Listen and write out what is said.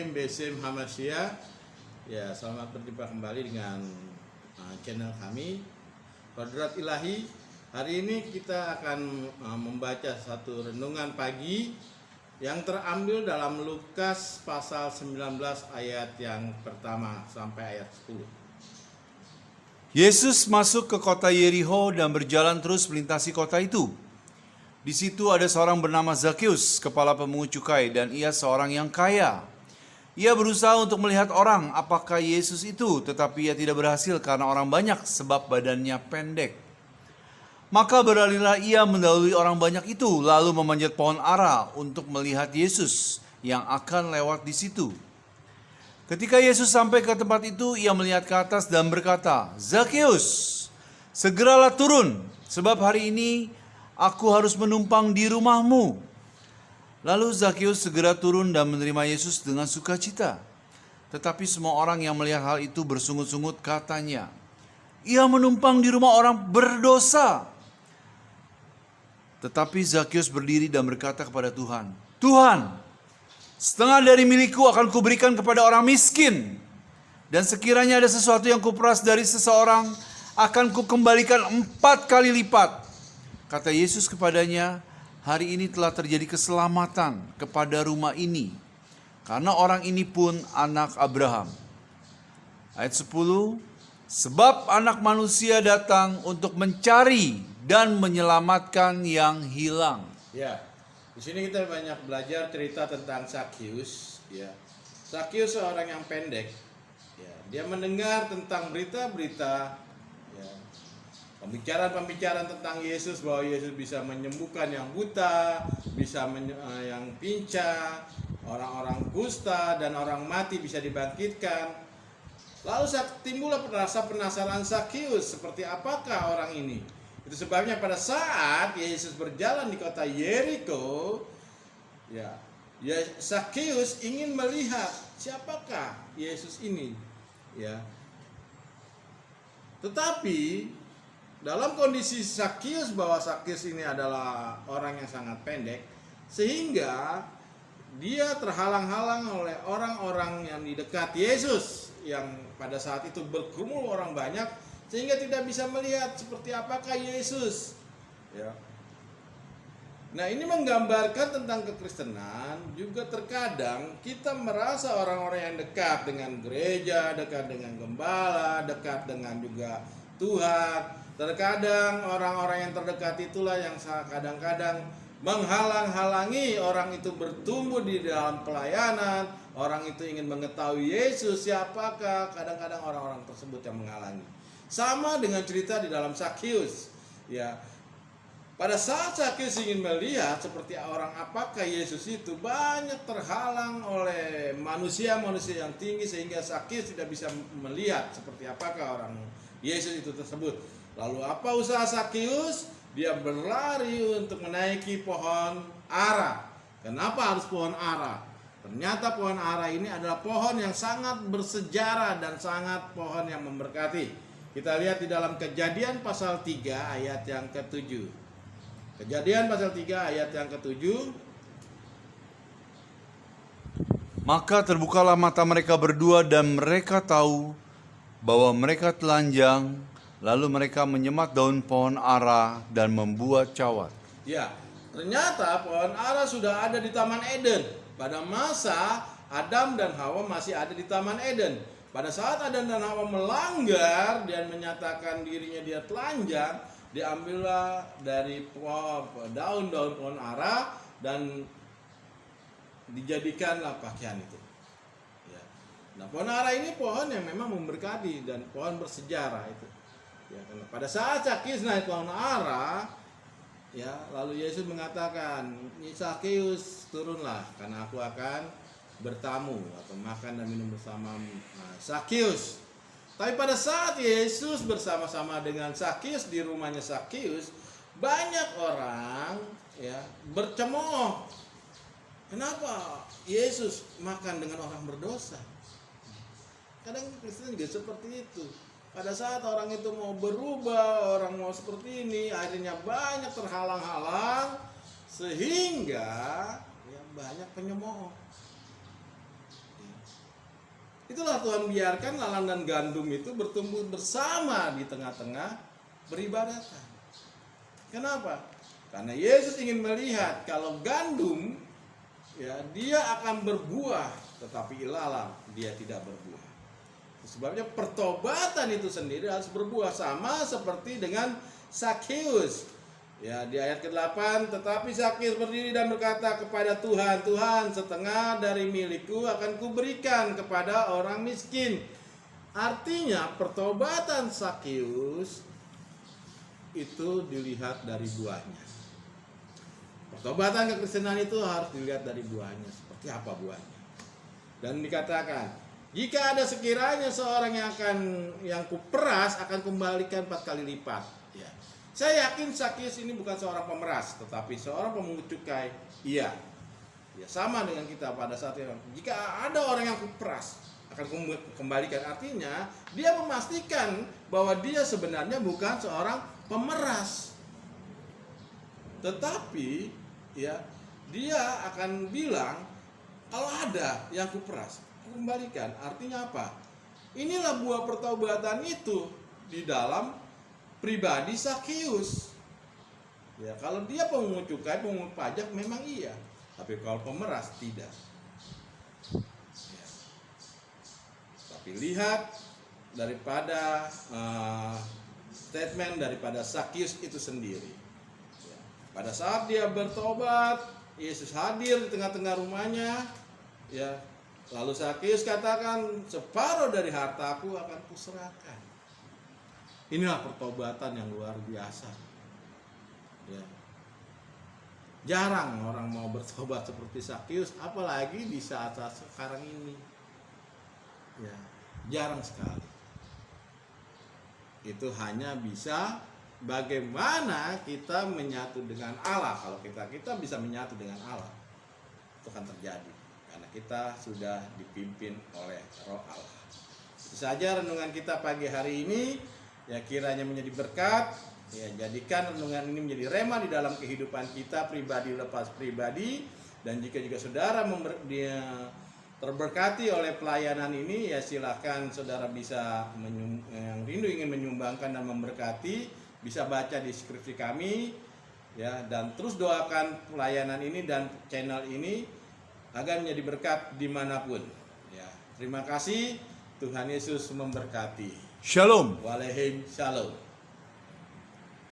Bismillahirrahmanirrahim. Besim Hamasya. Ya, selamat berjumpa kembali dengan channel kami Kodrat Ilahi. Hari ini kita akan membaca satu renungan pagi yang terambil dalam Lukas pasal 19 ayat yang pertama sampai ayat 10. Yesus masuk ke kota Yerikho dan berjalan terus melintasi kota itu. Di situ ada seorang bernama Zakheus, kepala pemungut cukai, dan ia seorang yang kaya. Ia berusaha untuk melihat orang apakah Yesus itu, tetapi ia tidak berhasil karena orang banyak sebab badannya pendek. Maka beralihlah ia mendahului orang banyak itu, lalu memanjat pohon ara untuk melihat Yesus yang akan lewat di situ. Ketika Yesus sampai ke tempat itu, ia melihat ke atas dan berkata, "Zakheus, segeralah turun, sebab hari ini aku harus menumpang di rumahmu." Lalu Zakheus segera turun dan menerima Yesus dengan sukacita. Tetapi semua orang yang melihat hal itu bersungut-sungut katanya, "Ia menumpang di rumah orang berdosa." Tetapi Zakheus berdiri dan berkata kepada Tuhan, "Tuhan, setengah dari milikku akan kuberikan kepada orang miskin. Dan sekiranya ada sesuatu yang kuperas dari seseorang, akan kukembalikan 4 kali lipat." Kata Yesus kepadanya, "Hari ini telah terjadi keselamatan kepada rumah ini, karena orang ini pun anak Abraham." Ayat 10, "Sebab anak manusia datang untuk mencari dan menyelamatkan yang hilang." Ya, di sini kita banyak belajar cerita tentang Zakheus. Ya, Zakheus seorang yang pendek. Ya, dia mendengar tentang berita-berita, ya, pembicaraan tentang Yesus, bahwa Yesus bisa menyembuhkan yang buta, bisa yang pincang, orang-orang kusta dan orang mati bisa dibangkitkan. Lalu timbullah rasa penasaran Zakheus, seperti apakah orang ini? Itu sebabnya pada saat Yesus berjalan di kota Yerikho, ya, Zakheus ingin melihat siapakah Yesus ini, ya. Tetapi dalam kondisi Zakheus, bahwa Zakheus ini adalah orang yang sangat pendek, sehingga dia terhalang-halang oleh orang-orang yang di dekat Yesus, yang pada saat itu berkerumun orang banyak, sehingga tidak bisa melihat seperti apakah Yesus, ya. Nah, ini menggambarkan tentang kekristenan. Juga terkadang kita merasa orang-orang yang dekat dengan gereja, dekat dengan gembala, dekat dengan juga Tuhan, terkadang orang-orang yang terdekat itulah yang kadang-kadang menghalang-halangi orang itu bertumbuh di dalam pelayanan. Orang itu ingin mengetahui Yesus siapakah, kadang-kadang orang-orang tersebut yang menghalangi. Sama dengan cerita di dalam Zakheus, ya. Pada saat Zakheus ingin melihat seperti orang apakah Yesus itu, banyak terhalang oleh manusia-manusia yang tinggi, sehingga Zakheus tidak bisa melihat seperti apakah orang Yesus itu tersebut. Lalu apa usaha Zakheus? Dia berlari untuk menaiki pohon ara. Kenapa harus pohon ara? Ternyata pohon ara ini adalah pohon yang sangat bersejarah dan sangat pohon yang memberkati. Kita lihat di dalam Kejadian pasal 3 ayat yang ke-7. Kejadian pasal 3 ayat yang ke-7. Maka terbukalah mata mereka berdua dan mereka tahu bahwa mereka telanjang. Lalu mereka menyemat daun pohon ara dan membuat cawat. Ya, ternyata pohon ara sudah ada di Taman Eden. Pada masa Adam dan Hawa masih ada di Taman Eden. Pada saat Adam dan Hawa melanggar dan menyatakan dirinya dia telanjang, diambillah dari daun-daun pohon ara dan dijadikanlah pakaian itu. Ya. Nah, pohon ara ini pohon yang memang memberkati dan pohon bersejarah itu. Ya, karena pada saat Zakheus naik pohon ara, ya, lalu Yesus mengatakan, "Zakheus, turunlah, karena aku akan bertamu atau makan dan minum bersama Zakheus." Tapi pada saat Yesus bersama-sama dengan Zakheus di rumahnya Zakheus, banyak orang, ya, bercemooh. Kenapa Yesus makan dengan orang berdosa? Kadang Kristen juga seperti itu. Pada saat orang itu mau berubah, orang mau seperti ini, akhirnya banyak terhalang-halang, sehingga ya, banyak penyemooh. Itulah Tuhan biarkan lalang dan gandum itu bertumbuh bersama di tengah-tengah peribadatan. Kenapa? Karena Yesus ingin melihat kalau gandum ya dia akan berbuah, tetapi ilalang dia tidak berbuah. Sebabnya pertobatan itu sendiri harus berbuah, sama seperti dengan Zakheus. Ya, di ayat ke-8, tetapi Zakheus berdiri dan berkata kepada Tuhan, Tuhan, setengah dari milikku akan kuberikan kepada orang miskin. Artinya pertobatan Zakheus itu dilihat dari buahnya. Pertobatan kekristenan itu harus dilihat dari buahnya. Seperti apa buahnya? Dan dikatakan, jika ada sekiranya seorang yang kuperas akan kembalikan 4 kali lipat. Ya. Saya yakin Zakheus ini bukan seorang pemeras, tetapi seorang pemungut cukai. Iya. Ya, sama dengan kita pada saat itu. Jika ada orang yang kuperas akan kembalikan, artinya dia memastikan bahwa dia sebenarnya bukan seorang pemeras. Tetapi ya, dia akan bilang kalau ada yang kuperas, kembalikan. Artinya apa? Inilah buah pertobatan itu di dalam pribadi Zakheus. Ya, kalau dia pemungut cukai, pemungut pajak memang iya, tapi kalau pemeras tidak. Ya. Tapi lihat daripada statement daripada Zakheus itu sendiri. Ya. Pada saat dia bertobat, Yesus hadir di tengah-tengah rumahnya. Ya, lalu Zakheus katakan, separuh dari hartaku akan kuserahkan. Inilah pertobatan yang luar biasa. Ya. Jarang orang mau bertobat seperti Zakheus, apalagi di saat-saat sekarang ini. Ya, jarang sekali. Itu hanya bisa bagaimana kita menyatu dengan Allah. Kalau kita bisa menyatu dengan Allah, itu akan terjadi karena kita sudah dipimpin oleh Roh Allah. Itu saja renungan kita pagi hari ini. Ya, kiranya menjadi berkat. Ya, jadikan renungan ini menjadi rema di dalam kehidupan kita pribadi lepas pribadi. Dan jika juga saudara terberkati oleh pelayanan ini, ya silahkan saudara bisa yang rindu ingin menyumbangkan dan memberkati, bisa baca di skripsi kami, ya, dan terus doakan pelayanan ini dan channel ini agar menjadi berkat dimanapun. Ya, terima kasih. Tuhan Yesus memberkati. Shalom. Waalaikumsalam.